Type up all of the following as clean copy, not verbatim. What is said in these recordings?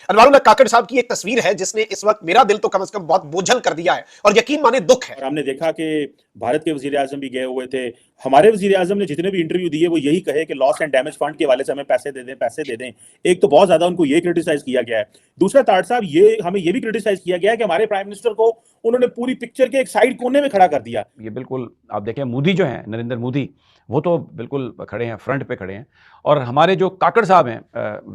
अनवारुल्लाह काकड़ साहब की एक तस्वीर है जिसने इस वक्त मेरा दिल तो कम से कम बहुत बोझल कर दिया है और यकीन माने दुख है। और हमने देखा कि भारत के वजीर आजम भी गए हुए थे। हमारे वजीर आजम ने जितने भी इंटरव्यू दिए वो यही कहे कि लॉस एंड डैमेज फंड के हवाले से हमें पैसे दे दें, पैसे दे दें। एक तो बहुत ज्यादा उनको ये क्रिटिसाइज किया गया है। दूसरा ताड़ साहब, ये हमें ये भी क्रिटिसाइज किया गया है कि हमारे प्राइम मिनिस्टर को उन्होंने पूरी पिक्चर के एक साइड कोने में खड़ा कर दिया। ये बिल्कुल आप देखें, मोदी जो हैं, नरेंद्र मोदी, वो तो बिल्कुल खड़े हैं, फ्रंट पे खड़े हैं। और हमारे जो काकड़ साहब हैं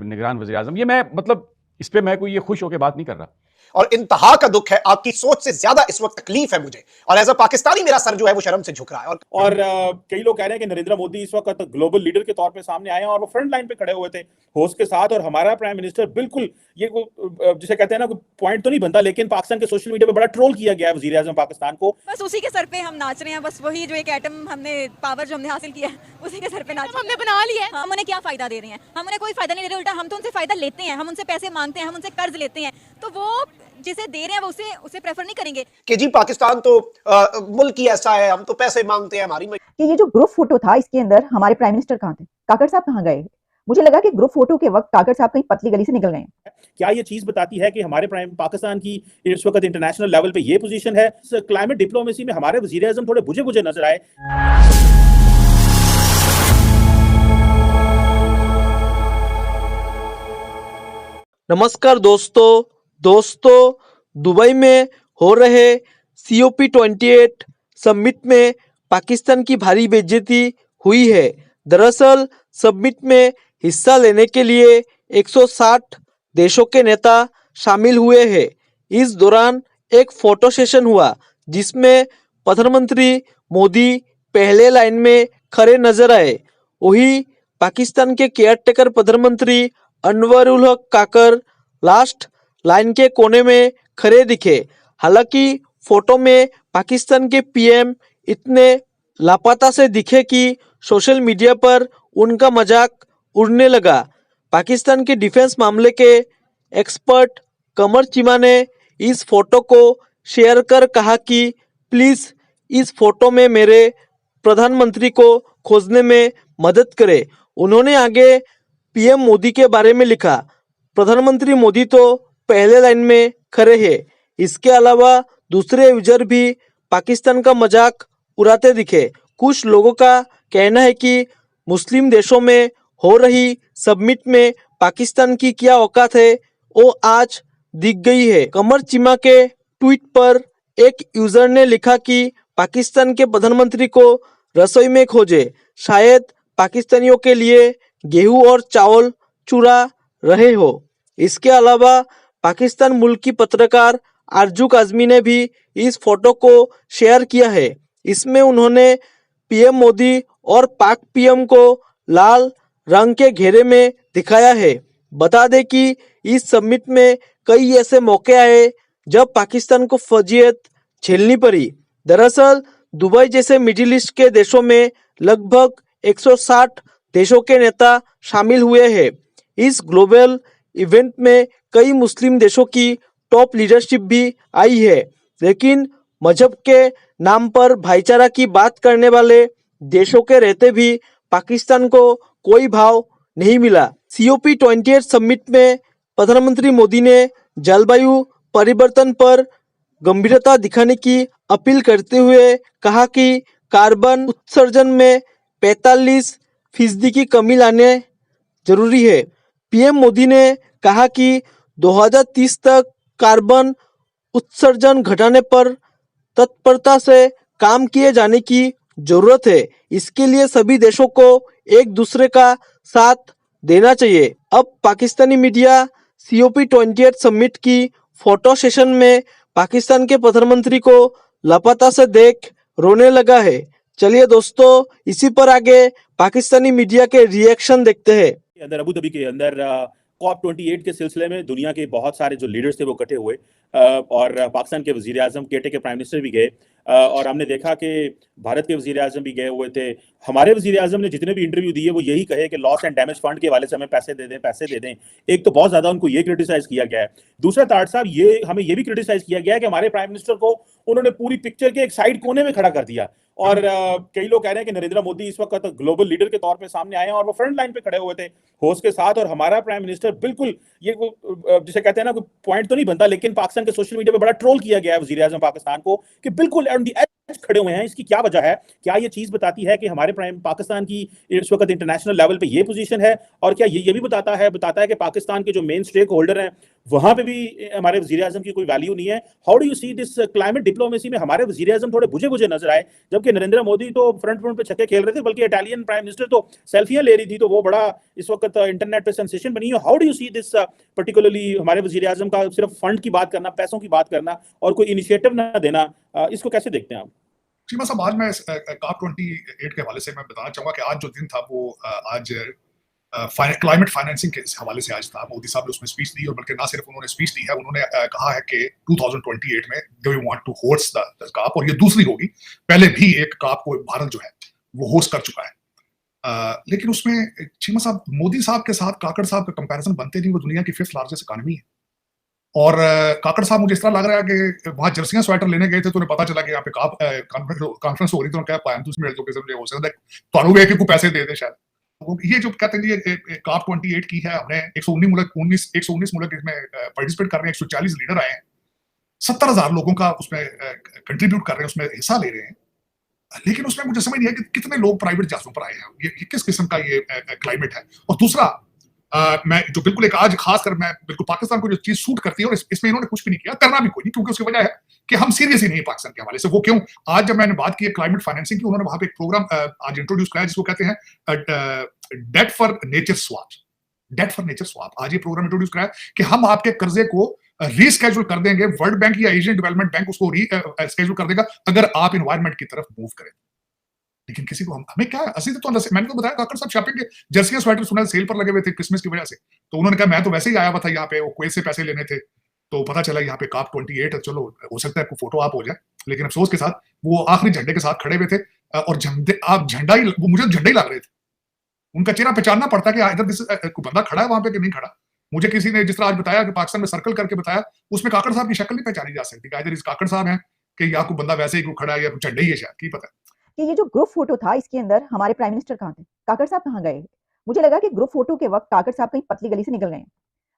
निगरान वज़ीर आज़म, ये मैं मतलब इस पे मैं कोई ये खुश होकर बात नहीं कर रहा। और इंतहा का दुख है, आपकी सोच से ज्यादा इस वक्त तकलीफ है मुझे, और एज अ पाकिस्तानी मेरा सर जो है वो शर्म से झुक रहा है। और कई लोग कह रहे हैं कि नरेंद्र मोदी इस वक्त ग्लोबल लीडर के तौर पे सामने आए हैं और वो फ्रंट लाइन पे खड़े हुए थे होस्ट के साथ, और हमारा प्राइम मिनिस्टर बिल्कुल ये जिसे कहते हैं ना, पॉइंट तो नहीं बनता, लेकिन पाकिस्तान के सोशल मीडिया पे बड़ा ट्रोल किया गया है वजीर आजम पाकिस्तान को। बस उसी के सर पे हम नाच रहे हैं, बस वही जो एक एटम हमने पावर जो हमने हासिल किया है उसी के सर पे नाच हमने बना लिया है। हम उन्हें क्या फायदा दे रहे हैं? हम उन्हें कोई फायदा नहीं दे रहे, उल्टा हम तो उनसे फायदा लेते हैं। हम उनसे पैसे मांगते हैं, हम उनसे कर्ज लेते हैं, तो वो जिसे दे रहे हैं वो उसे प्रेफर नहीं करेंगे कि जी पाकिस्तान तो मुल्क ही ऐसा है, हम तो पैसे मांगते हैं हमारी। कि ये जो ग्रुप फोटो था इसके अंदर हमारे प्राइम मिनिस्टर कहाँ थे, काकड़ साहब कहाँ गए? मुझे लगा कि ग्रुप फोटो के वक्त काकड़ साहब कहीं पतली गली से निकल गए हैं। क्या ये चीज बताती है कि हमारे प्राइम पाकिस्तान की इस वक्त इंटरनेशनल लेवल पे ये पोजीशन है? क्लाइमेट डिप्लोमेसी में हमारे वजीर आजम थोड़े बुझे बुझे नजर आए। नमस्कार दोस्तों, दुबई में हो रहे COP28 समिट में पाकिस्तान की भारी बेइज्जती हुई है। दरअसल समिट में हिस्सा लेने के लिए 160 देशों के नेता शामिल हुए हैं। इस दौरान एक फोटो सेशन हुआ जिसमें प्रधानमंत्री मोदी पहले लाइन में खड़े नजर आए। वही पाकिस्तान के केयरटेकर प्रधानमंत्री अनवरुल हक काकर लास्ट लाइन के कोने में खड़े दिखे। हालांकि फोटो में पाकिस्तान के PM इतने लापता से दिखे कि सोशल मीडिया पर उनका मजाक उड़ने लगा। पाकिस्तान के डिफेंस मामले के एक्सपर्ट कमर चीमा ने इस फोटो को शेयर कर कहा कि प्लीज इस फोटो में मेरे प्रधानमंत्री को खोजने में मदद करें। उन्होंने आगे PM मोदी के बारे में लिखा, प्रधानमंत्री मोदी तो पहले लाइन में खड़े हैं। इसके अलावा दूसरे यूजर भी पाकिस्तान का मजाक उड़ाते दिखे। कुछ लोगों का कहना है कि मुस्लिम देशों में हो रही समिट में पाकिस्तान की क्या औकात है वो आज दिख गई है। कमर चीमा के ट्वीट पर एक यूजर ने लिखा कि पाकिस्तान के प्रधानमंत्री को रसोई में खोजे, शायद पाकिस्तानियों के लिए गेहूं और चावल चुरा रहे हो। इसके अलावा पाकिस्तान मुल्क की पत्रकार आरजू काजमी ने भी इस फोटो को शेयर किया है। इसमें उन्होंने PM मोदी और पाक PM को लाल रंग के घेरे में दिखाया है। बता दें कि इस समिट में कई ऐसे मौके आए जब पाकिस्तान को फजीयत झेलनी पड़ी। दरअसल दुबई जैसे मिडिल ईस्ट के देशों में लगभग 160 देशों के नेता शामिल हुए हैं। इस ग्लोबल इवेंट में कई मुस्लिम देशों की टॉप लीडरशिप भी आई है, लेकिन मजहब के नाम पर भाईचारा की बात करने वाले देशों के रहते भी पाकिस्तान को कोई भाव नहीं मिला। COP28 समिट में प्रधानमंत्री मोदी ने जलवायु परिवर्तन पर गंभीरता दिखाने की अपील करते हुए कहा कि कार्बन उत्सर्जन में 45% की कमी लाने जरूरी है। PM मोदी ने कहा कि 2030 तक कार्बन उत्सर्जन घटाने पर तत्परता से काम किए जाने की जरूरत है। इसके लिए सभी देशों को एक दूसरे का साथ देना चाहिए। अब पाकिस्तानी मीडिया COP28 समिट की फोटो सेशन में पाकिस्तान के प्रधानमंत्री को लापता से देख रोने लगा है। चलिए दोस्तों, इसी पर आगे पाकिस्तानी मीडिया के रिएक्शन देखते हैं। अंदर अबू धाबी के अंदर COP28 के सिलसिले में दुनिया के बहुत सारे जो लीडर्स थे वो इकट्ठे हुए और पाकिस्तान के वजीर आजम केटे के प्राइम मिनिस्टर भी गए। और हमने देखा कि भारत के वजीर आजम भी गए हुए थे। हमारे वजीर आजम ने जितने भी इंटरव्यू दिए वो यही कहे कि लॉस एंड डैमेज फंड के हवाले से हमें पैसे दे दें, पैसे दे दें। एक तो बहुत ज्यादा उनको ये क्रिटिसाइज किया गया है। दूसरा ताड़ साहब, ये हमें ये भी क्रिटिसाइज किया गया है कि हमारे प्राइम मिनिस्टर को उन्होंने पूरी पिक्चर के एक साइड कोने में खड़ा कर दिया। और कई लोग कह रहे हैं कि नरेंद्र मोदी इस वक्त ग्लोबल लीडर के तौर पे सामने आए हैं और वो फ्रंट लाइन पे खड़े हुए थे होस्ट के साथ, और हमारा प्राइम मिनिस्टर बिल्कुल ये जिसे कहते हैं ना, कोई पॉइंट तो नहीं बनता, लेकिन पाकिस्तान के सोशल मीडिया पे बड़ा ट्रोल किया गया है वजीर आजम पाकिस्तान को कि बिल्कुल ऑन द एज खड़े हुए हैं। इसकी क्या वजह है? क्या ये चीज बताती है कि हमारे प्राइम पाकिस्तान की इस वक्त इंटरनेशनल लेवल पे ये पोजीशन है? और क्या ये भी बताता है कि पाकिस्तान के जो मेन स्टेक होल्डर हैं वहां पे भी हमारे वजीर आजम की कोई वैल्यू नहीं है? How do you see this climate diplomacy में हमारे वजीर आजम थोड़े बुझे बुझे नजर आए, जबकि नरेंद्र मोदी तो फ्रंट पे छक्के खेल रहे थे, बल्कि इटालियन प्राइम मिनिस्टर तो सेल्फियां ले रही थी, तो वो बड़ा इस वक्त इंटरनेट पे सेंसेशन बनी है। How do you see this particularly हमारे वजीर आजम का सिर्फ फंड की बात करना, पैसों की बात करना और कोई इनिशिएटिव ना देना, इसको कैसे देखते हैं आप? सीमा साहब, आज मैं COP 28 के हवाले से मैं बताना चाहूंगा कि आज जो दिन था वो आज क्लाइमेट फाइनेंसिंग के हवाले से आज था। मोदी साहब ने उसमें स्पीच दी, और बल्कि ना सिर्फ उन्होंने स्पीच दी है, उन्होंने कहा है कि 2028 में they want to host the COP, और ये दूसरी होगी। पहले भी एक COP को भारत जो है वो होस्ट कर चुका है। लेकिन उसमें चीमा साहब, मोदी साहब के साथ काकड़ साहब का कंपैरिजन बनते नहीं। वो दुनिया की 5th लार्जेस्ट इकॉनमी है, और काकड़ साहब मुझे इस तरह लग रहा है कि वहां जर्सियां स्वेटर लेने गए थे तो उन्हें पता चला कि यहाँ पे कॉन्फ्रेंस हो रही थी, तो क्या पाया हो सकता है तो वे को पैसे दे दे शायद। ये जो कहते हैं ये COP 28 की है, हमने 119 मुल्क इसमें पार्टिसिपेट कर रहे हैं, 140 लीडर आए हैं, 70,000 लोगों का उसमें कंट्रीब्यूट कर रहे हैं, उसमें हिस्सा ले रहे हैं। लेकिन उसमें मुझे समझ नहीं है कि कितने लोग प्राइवेट जहाजों पर आए हैं, ये किस किस्म का ये क्लाइमेट है। और दूसरा, मैं जो बिल्कुल एक आज खासकर मैं बिल्कुल पाकिस्तान को जो चीज सूट करती है, और इसमें इन्होंने कुछ भी नहीं किया, करना भी कोई नहीं, क्योंकि उसकी वजह है कि हम सीरियस ही नहीं पाकिस्तान के हवाले से। वो क्यों? आज जब मैंने बात की है क्लाइमेट फाइनेंसिंग की, उन्होंने वहां पे एक प्रोग्राम आज इंट्रोड्यूस किया जिसको कहते हैं डेट फॉर नेचर स्वाप। आज ये प्रोग्राम इंट्रोड्यूस कराया कि हम आपके कर्जे को रीस्केड्यूल कर देंगे, वर्ल्ड बैंक या एशियन डेवलपमेंट बैंक उसको रीस्केड्यूल कर देगा अगर आप एनवायरमेंट की तरफ मूव करें। लेकिन किसी को हमें क्या है, असली तो मैंने तो बताया काकड़ साहब शॉपिंग के जर्सियां स्वेटर सुना सेल पर लगे हुए थे क्रिसमस की वजह से, तो उन्होंने कहा मैं तो वैसे ही आया हुआ था यहाँ पे, वो कुवैत से पैसे लेने थे, तो पता चला यहाँ पे COP 28 है, चलो हो सकता है फोटो आप हो जाए। लेकिन अफसोस के साथ वो आखिरी झंडे के साथ खड़े हुए थे, और वो मुझे झंडे ही लग रहे थे। उनका चेहरा पहचानना पड़ता कि इधर कोई बंदा खड़ा है वहां पे कि नहीं खड़ा। मुझे किसी ने जिस तरह आज बताया कि पाकिस्तान में सर्कल करके बताया, उसमें काकड़ साहब की शक्ल नहीं पहचानी जा सकती, इधर इस काकड़ साहब है कि या कोई बंदा वैसे ही खड़ा है या झंडे ही है शायद, की पता है। कि ये जो ग्रुप फोटो था इसके अंदर हमारे प्राइम मिनिस्टर कहाँ थे, काकड़ साहब कहाँ गए? मुझे लगा कि ग्रुप फोटो के वक्त काकड़ साहब कहीं पतली गली से निकल गए हैं,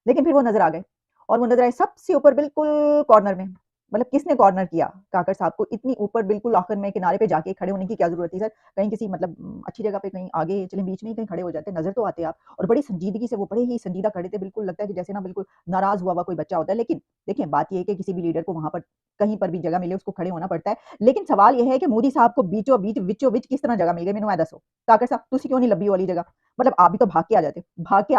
लेकिन फिर वो नजर आ गए, और वो नजर आए सबसे ऊपर बिल्कुल कॉर्नर में। मतलब किसने कॉर्नर किया काकड़ साहब को? इतनी ऊपर बिल्कुल आखिर में किनारे पे जाके खड़े होने की क्या जरूरत थी सर? कहीं किसी मतलब अच्छी जगह पे कहीं आगे चले, बीच में ही कहीं खड़े हो जाते, नजर तो आते आप। और बड़ी संजीदगी से, वो बड़े ही संजीदा खड़े थे, बिल्कुल लगता है कि जैसे ना बिल्कुल नाराज हुआ कोई बच्चा होता है। लेकिन देखिए, बात यह है कि किसी भी लीडर को वहां पर कहीं पर भी जगह मिले उसको खड़े होना पड़ता है। लेकिन सवाल यह है कि मोदी साहब को बीचों बीच किस तरह जगह मिल गई? मैंने वहां दसो काकड़ साहब, तुसी क्यों नहीं लब्बी वाली जगह? मतलब आप भी तो भाग के आ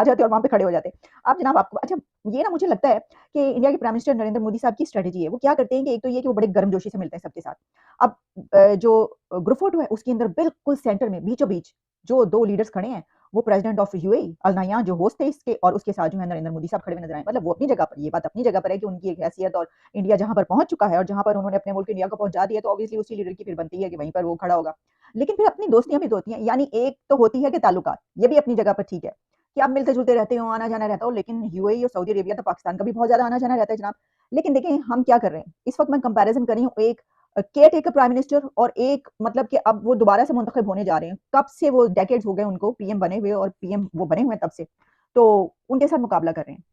जाते और वहां पे खड़े हो जाते आप। जनाब आपको अच्छा, ये ना मुझे लगता है कि इंडिया के प्राइम मिनिस्टर नरेंद्र मोदी साहब की स्ट्रेटेजी है। वो क्या करते हैं कि एक तो ये कि वो बड़े गर्मजोशी से मिलते हैं सबके साथ। अब जो ग्रुप फोटो है उसके अंदर बिल्कुल सेंटर में बीचों बीच जो 2 लीडर्स खड़े हैं, वो प्रेसिडेंट ऑफ यूएई अल नयान जो होस्ट थे इसके, और उसके साथ जो है नरेंद्र मोदी साहब खड़े हुए नजर आए। मतलब वो अपनी जगह पर, ये बात अपनी जगह पर है कि उनकी एक हैसियत और इंडिया जहां पर पहुंच चुका है और जहां पर उन्होंने अपने मुल्क इंडिया को पहुंचा दिया, तो ऑब्वियसली उसी लीडर की फिर बनती है कि वहीं पर वो खड़ा होगा। लेकिन फिर अपनी दोस्तियां भी तो होती हैं, यानी एक तो होती है कि ताल्लुकात, ये भी अपनी जगह पर ठीक है कि आप मिलते जुलते रहते हो, आना जाना रहता हो। लेकिन यूएई और सऊदी अरेबिया तो पाकिस्तान का भी बहुत ज्यादा आना जाना रहता है जनाब। लेकिन देखें हम क्या कर रहे हैं इस वक्त, मैं कंपैरिजन कर रही हूँ एक केयर टेकर प्राइम मिनिस्टर और एक, मतलब कि अब वो दोबारा से मुंतखब होने जा रहे हैं। कब से वो डेकेड्स हो गए उनको पीएम बने हुए, और पीएम वो बने हुए हैं तब से, तो उनके साथ मुकाबला कर रहे हैं।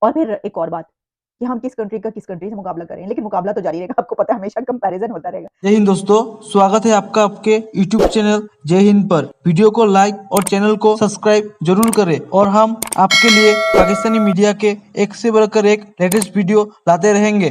और फिर एक और बात कि हम किस कंट्री से मुकाबला कर रहे हैं, लेकिन मुकाबला तो जारी रहेगा, आपको पता है हमेशा कंपैरिजन होता रहेगा। जय हिंद दोस्तों, स्वागत है आपका आपके YouTube चैनल जय हिंद पर। वीडियो को लाइक और चैनल को सब्सक्राइब जरूर करें, और हम आपके लिए पाकिस्तानी मीडिया के एक से बढ़कर एक लेटेस्ट वीडियो लाते रहेंगे।